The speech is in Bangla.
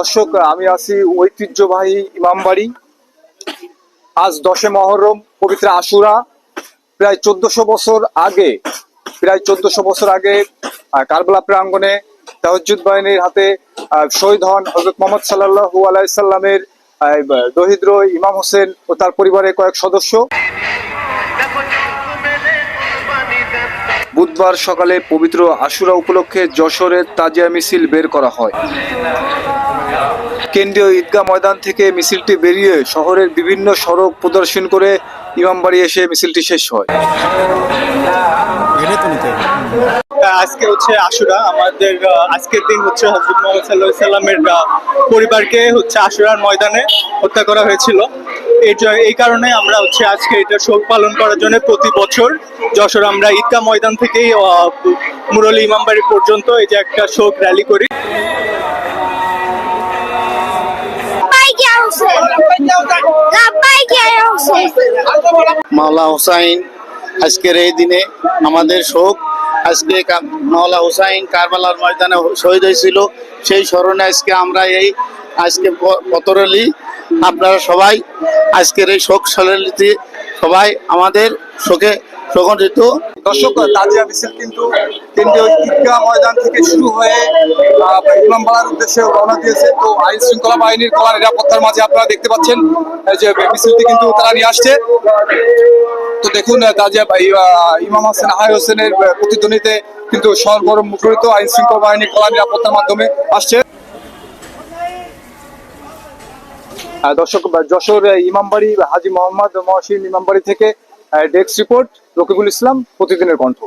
দর্শক, আমি আছি ঐতিহ্যবাহী ইমামবাড়ি। আজ 10 মহরম, পবিত্র আশুরা। প্রায় 1400 বছর আগে কারবালা প্রাঙ্গণে তাহাজ্জুদ বাহিনীর হাতে শহীদ হন হযরত মুহাম্মদ সাল্লাল্লাহু আলাইহি সাল্লামের দহিদ্র ইমাম হোসেন ও তার পরিবারের কয়েক সদস্য। বুধবার সকালে পবিত্র আশুরা উপলক্ষে যশোরে তাজিয়া মিছিল বের করা হয়। কেন্দ্রীয় ঈদগাহ ময়দান থেকে মিছিলটি বেরিয়ে শহরের বিভিন্ন সড়ক প্রদর্শন করে ইমামবাড়ি এসে মিছিলটি শেষ হয়। আজকে হচ্ছে আশুরা, আমাদের আজকের দিন হচ্ছে হযরত মুহাম্মদ সাল্লাল্লাহু আলাইহি সাল্লামের পরিবারকে হচ্ছে আশুরার ময়দানে হত্যা করা হয়েছিল। এই কারণে আমরা হচ্ছে আজকে এটা শোক পালন করার জন্য প্রতি বছর যশোর আমরা ঈদগাহ ময়দান থেকেই মুরলী ইমামবাড়ি পর্যন্ত এই যে একটা শোক র্যালি করি। মাওলা হুসাইন, আজকের এই দিনে আমাদের শোক। আজকে মাওলা হুসাইন কারবালার ময়দানে শহীদ হয়েছিল, সেই স্মরণে আজকে আমরা আজকে পতরলি আপনারা সবাই আজকের এই শোক স্মরণে সবাই আমাদের শোকে সংগঠিত। দর্শক, তাজিয়া মিছিল কিন্তু কেন্দ্রীয় ঈদগাহ ময়দান থেকে শুরু হয়ে ইমামবাড়ার উদ্দেশ্যে রওনা দিয়েছে। তো আইন শৃঙ্খলা বাহিনীর কড়া নিরাপত্তার মাঝে আপনারা দেখতে পাচ্ছেন যে মিছিলটি কিন্তু তারা নিয়ে আসছে। তো দেখুন, তাজিয়া ইমাম হোসেন আহাই হোসেনের প্রতিধ্বনিতে কিন্তু সরগরম মুখরিত আইন শৃঙ্খলা বাহিনীর কড়া নিরাপত্তার মাধ্যমে আসছে। দর্শক, যশোর ইমামবাড়ি হাজী মোহাম্মদ মহসিন ইমামবাড়ি থেকে ডেস্ক রিপোর্ট, রকিবুল ইসলাম, প্রতিদিনের কণ্ঠ।